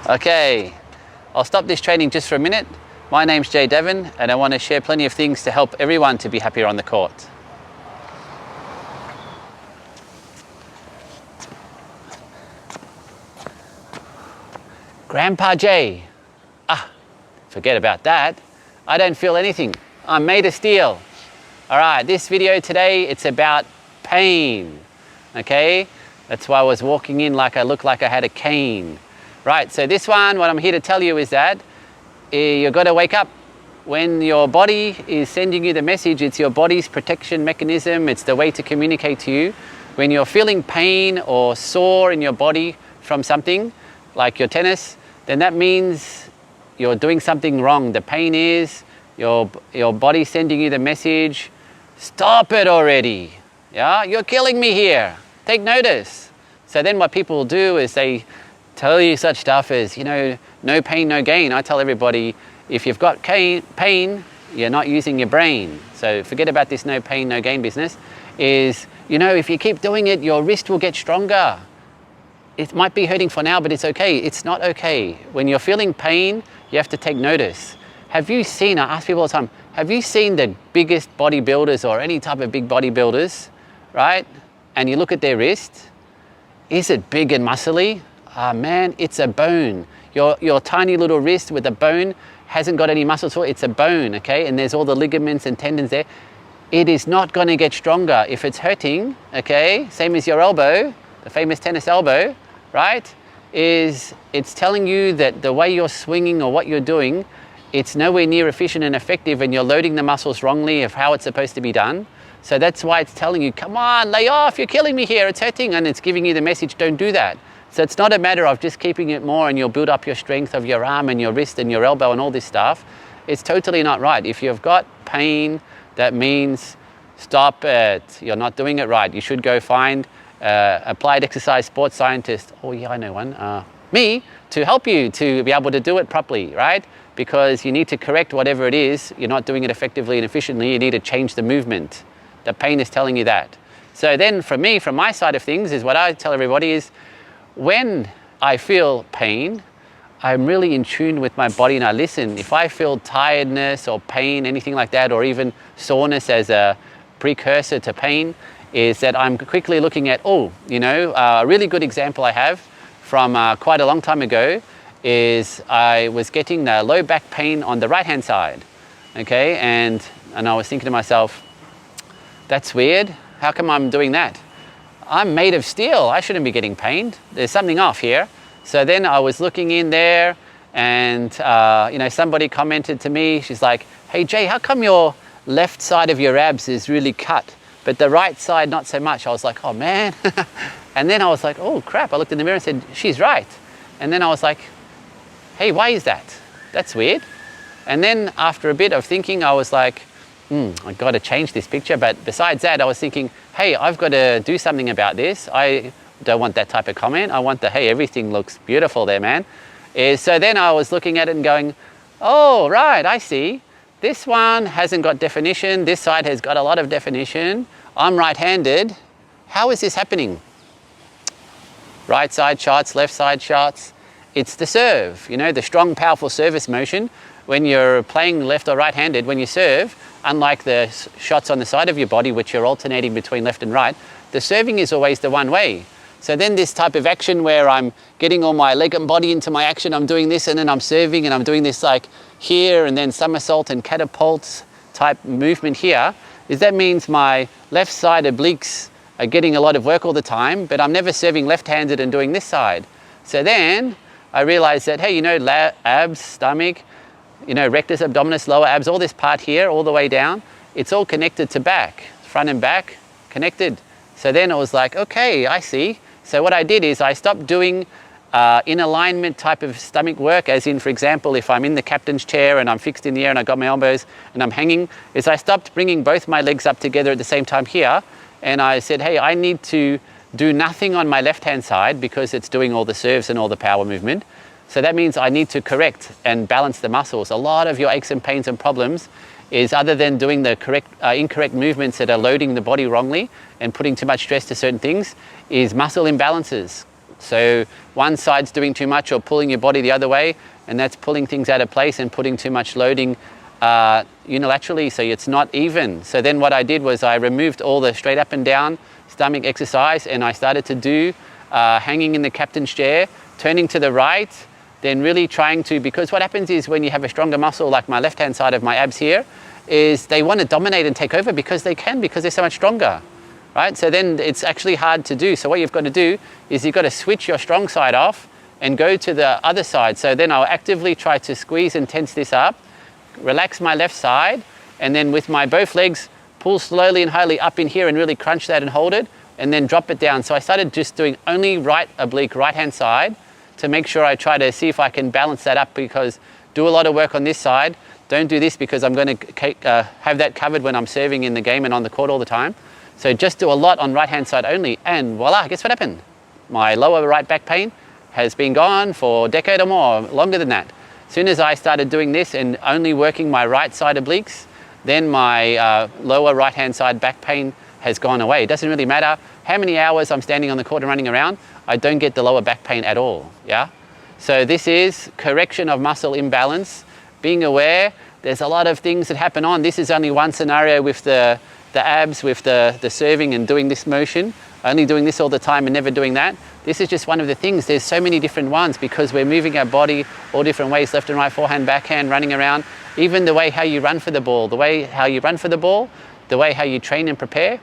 Okay, I'll stop this training just for a minute. My name's Jay Devon and I want to share plenty of things to help everyone to be happier on the court. Grandpa Jay. Forget about that. I don't feel anything. I'm made of steel. All right, this video today, it's about pain, okay? That's why I was walking in like I looked like I had a cane. Right, so this one, what I'm here to tell you is that you've got to wake up. When your body is sending you the message, it's your body's protection mechanism. It's the way to communicate to you. When you're feeling pain or sore in your body from something, like your tennis, then that means you're doing something wrong. The pain is your body sending you the message, stop it already. Yeah, you're killing me here. Take notice. So then what people do is they tell you such stuff as, you know, no pain, no gain. I tell everybody, if you've got pain, you're not using your brain. So forget about this no pain, no gain business. Is, you know, if you keep doing it, your wrist will get stronger. It might be hurting for now, but it's okay. It's not okay. When you're feeling pain, you have to take notice. Have you seen, I ask people all the time, have you seen the biggest bodybuilders or any type of big bodybuilders, right? And you look at their wrist, is it big and muscly? Man, it's a bone. Your tiny little wrist with a bone hasn't got any muscles for it, it's a bone, okay? And there's all the ligaments and tendons there. It is not gonna get stronger. If it's hurting, okay, same as your elbow, the famous tennis elbow, right? It's telling you that the way you're swinging or what you're doing, it's nowhere near efficient and effective and you're loading the muscles wrongly of how it's supposed to be done. So that's why it's telling you, come on, lay off, you're killing me here, it's hurting, and it's giving you the message, don't do that. So it's not a matter of just keeping it more and you'll build up your strength of your arm and your wrist and your elbow and all this stuff. It's totally not right. If you've got pain, that means stop it. You're not doing it right. You should go find applied exercise sports scientist, oh yeah, I know one, me, to help you to be able to do it properly, right? Because you need to correct whatever it is. You're not doing it effectively and efficiently. You need to change the movement. The pain is telling you that. So then for me, from my side of things, is what I tell everybody is, when I feel pain, I'm really in tune with my body and I listen. If I feel tiredness or pain, anything like that, or even soreness as a precursor to pain, is that I'm quickly looking at, a really good example I have from quite a long time ago is I was getting the low back pain on the right-hand side, okay? And I was thinking to myself, that's weird. How come I'm doing that? I'm made of steel. I shouldn't be getting pain. There's something off here. So then I was looking in there and, somebody commented to me, she's like, hey Jay, how come your left side of your abs is really cut, but the right side not so much? I was like, oh man. And then I was like, oh crap. I looked in the mirror and said, she's right. And then I was like, hey, why is that? That's weird. And then after a bit of thinking, I was like, I've got to change this picture. But besides that, I was thinking, hey, I've got to do something about this. I don't want that type of comment. I want the, hey, everything looks beautiful there, man. So then I was looking at it and going, oh, right, I see. This one hasn't got definition. This side has got a lot of definition. I'm right-handed. How is this happening? Right side shots, left side shots. It's the serve, the strong, powerful service motion. When you're playing left or right-handed, when you serve, unlike the shots on the side of your body, which you're alternating between left and right, the serving is always the one way. So then this type of action where I'm getting all my leg and body into my action, I'm doing this and then I'm serving and I'm doing this like here and then somersault and catapults type movement here, that means my left side obliques are getting a lot of work all the time, but I'm never serving left-handed and doing this side. So then I realized that, hey, abs, stomach, rectus abdominis, lower abs, all this part here, all the way down, it's all connected to back, front and back, connected. So then I was like, okay, I see. So what I did is I stopped doing in alignment type of stomach work, as in, for example, if I'm in the captain's chair and I'm fixed in the air and I've got my elbows and I'm hanging, is I stopped bringing both my legs up together at the same time here. And I said, hey, I need to do nothing on my left-hand side because it's doing all the serves and all the power movement. So that means I need to correct and balance the muscles. A lot of your aches and pains and problems is, other than doing the incorrect movements that are loading the body wrongly and putting too much stress to certain things, is muscle imbalances, So one side's doing too much or pulling your body the other way, and that's pulling things out of place and putting too much loading unilaterally, so it's not even. So then what I did was I removed all the straight up and down stomach exercise, and I started to do hanging in the captain's chair, turning to the right, then really trying to, because what happens is when you have a stronger muscle, like my left hand side of my abs here, is they want to dominate and take over because they can, because they're so much stronger, right? So then it's actually hard to do. So what you've got to do is you've got to switch your strong side off and go to the other side. So then I'll actively try to squeeze and tense this up, relax my left side, and then with my both legs, pull slowly and highly up in here and really crunch that and hold it, and then drop it down. So I started just doing only right oblique, right hand side, to make sure I try to see if I can balance that up, because do a lot of work on this side. Don't do this because I'm going to have that covered when I'm serving in the game and on the court all the time. So just do a lot on right hand side only, and voila, guess what happened? My lower right back pain has been gone for a decade or more, longer than that. As soon as I started doing this and only working my right side obliques, then my lower right hand side back pain has gone away. It doesn't really matter how many hours I'm standing on the court and running around, I don't get the lower back pain at all, yeah? So this is correction of muscle imbalance, being aware. There's a lot of things that happen on. This is only one scenario with the abs, with the serving and doing this motion, only doing this all the time and never doing that. This is just one of the things. There's so many different ones because we're moving our body all different ways, left and right, forehand, backhand, running around. Even the way how you run for the ball, the way how you run for the ball, the way how you train and prepare,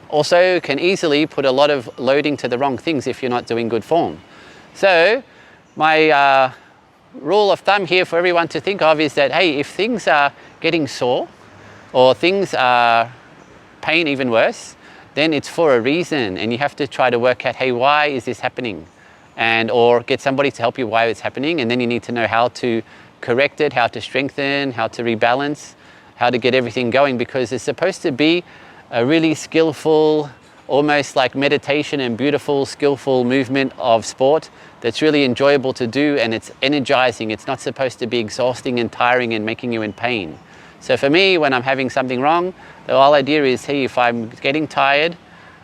also can easily put a lot of loading to the wrong things if you're not doing good form. So my rule of thumb here for everyone to think of is that, hey, if things are getting sore or things are pain even worse, then it's for a reason, and you have to try to work out, hey, why is this happening? And or get somebody to help you why it's happening, and then you need to know how to correct it, how to strengthen, how to rebalance, how to get everything going, because it's supposed to be a really skillful, almost like meditation and beautiful, skillful movement of sport that's really enjoyable to do, and it's energizing. It's not supposed to be exhausting and tiring and making you in pain. So for me, when I'm having something wrong, the whole idea is, hey, if I'm getting tired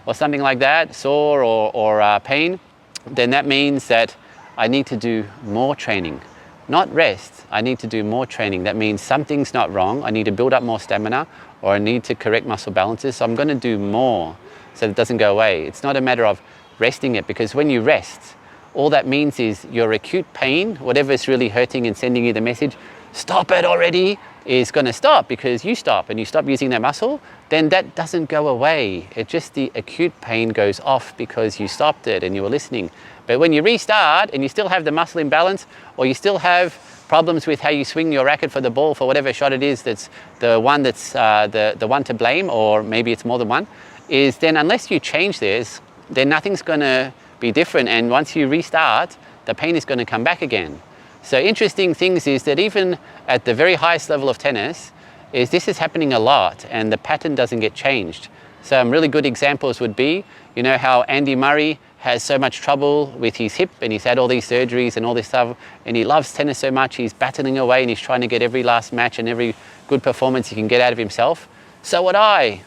or something like that, sore or pain, then that means that I need to do more training, not rest. I need to do more training. That means something's not wrong. I need to build up more stamina, or I need to correct muscle balances. So I'm going to do more so that it doesn't go away. It's not a matter of resting it, because when you rest, all that means is your acute pain, whatever is really hurting and sending you the message, stop it already, is going to stop because you stop and you stop using that muscle. Then that doesn't go away. It just, the acute pain goes off because you stopped it and you were listening. But when you restart and you still have the muscle imbalance, or you still have problems with how you swing your racket for the ball for whatever shot it is, that's the one that's the one to blame, or maybe it's more than one, is then unless you change this, then nothing's going to be different. And once you restart, the pain is going to come back again. So interesting things is that even at the very highest level of tennis, is this is happening a lot and the pattern doesn't get changed. Some really good examples would be, you know how Andy Murray has so much trouble with his hip and he's had all these surgeries and all this stuff, and he loves tennis so much, he's battling away and he's trying to get every last match and every good performance he can get out of himself. So would I.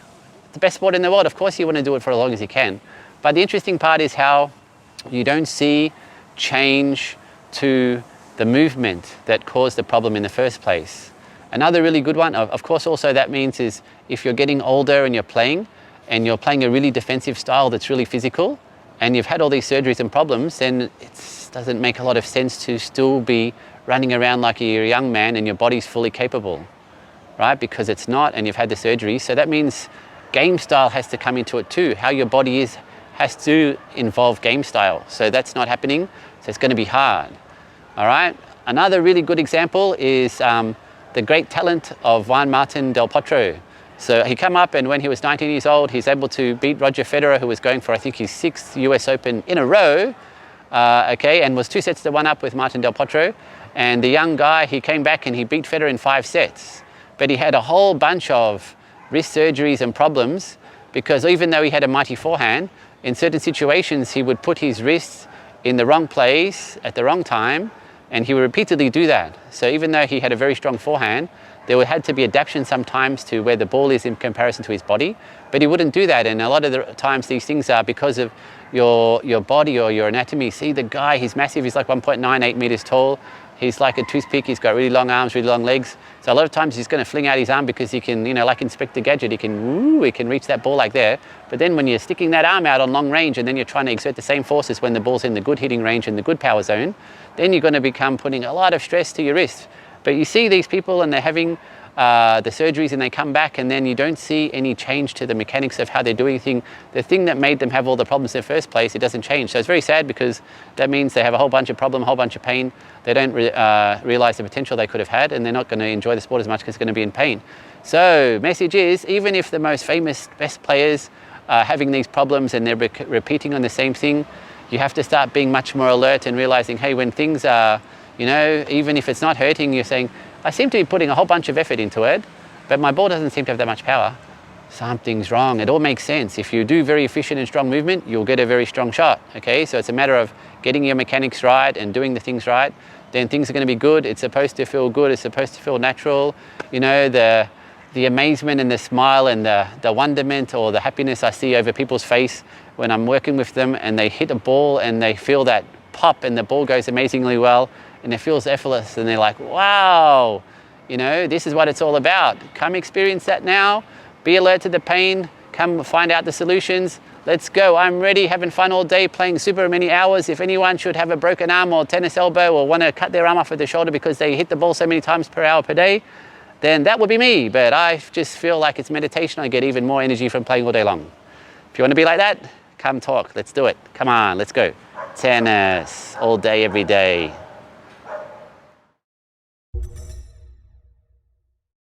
The best sport in the world, of course you want to do it for as long as you can. But the interesting part is how you don't see change to the movement that caused the problem in the first place. Another really good one, of course, also that means is if you're getting older and you're playing a really defensive style that's really physical, and you've had all these surgeries and problems, then it doesn't make a lot of sense to still be running around like you're a young man and your body's fully capable, right? Because it's not, and you've had the surgery. So that means game style has to come into it too. How your body is has to involve game style. So that's not happening, so it's going to be hard. All right. Another really good example is the great talent of Juan Martín del Potro. So he came up, and when he was 19 years old, he's able to beat Roger Federer, who was going for, I think, his 6th US Open in a row, and was 2 sets to 1 up with Martín del Potro. And the young guy, he came back and he beat Federer in 5 sets. But he had a whole bunch of wrist surgeries and problems, because even though he had a mighty forehand, in certain situations he would put his wrists in the wrong place at the wrong time, and he would repeatedly do that. So even though he had a very strong forehand, there had to be adaptation sometimes to where the ball is in comparison to his body, but he wouldn't do that. And a lot of the times these things are because of your body or your anatomy. See the guy, he's massive, he's like 1.98 meters tall. He's like a toothpick, he's got really long arms, really long legs. So a lot of times he's going to fling out his arm because he can, you know, like Inspector Gadget, he can reach that ball like there. But then when you're sticking that arm out on long range and then you're trying to exert the same forces when the ball's in the good hitting range and the good power zone, then you're going to become putting a lot of stress to your wrist. But you see these people and they're having the surgeries and they come back and then you don't see any change to the mechanics of how they're doing things. The thing that made them have all the problems in the first place, it doesn't change. So it's very sad because that means they have a whole bunch of problem, a whole bunch of pain. They don't realize the potential they could have had, and they're not going to enjoy the sport as much because it's going to be in pain. So message is, even if the most famous, best players are having these problems and they're repeating on the same thing, you have to start being much more alert and realizing, hey, when things are, you know, even if it's not hurting, you're saying, I seem to be putting a whole bunch of effort into it, but my ball doesn't seem to have that much power. Something's wrong. It all makes sense. If you do very efficient and strong movement, you'll get a very strong shot. Okay, so it's a matter of getting your mechanics right and doing the things right. Then things are going to be good. It's supposed to feel good. It's supposed to feel natural. You know, the amazement and the smile and the wonderment or the happiness I see over people's face when I'm working with them and they hit a ball and they feel that pop and the ball goes amazingly well and it feels effortless and they're like, wow, you know, this is what it's all about. Come experience that now. Be alert to the pain. Come find out the solutions. Let's go. I'm ready, having fun all day, playing super many hours. If anyone should have a broken arm or tennis elbow or want to cut their arm off with the shoulder because they hit the ball so many times per hour per day, then that would be me. But I just feel like it's meditation. I get even more energy from playing all day long. If you want to be like that, come talk. Let's do it. Come on, let's go. Tennis all day, every day.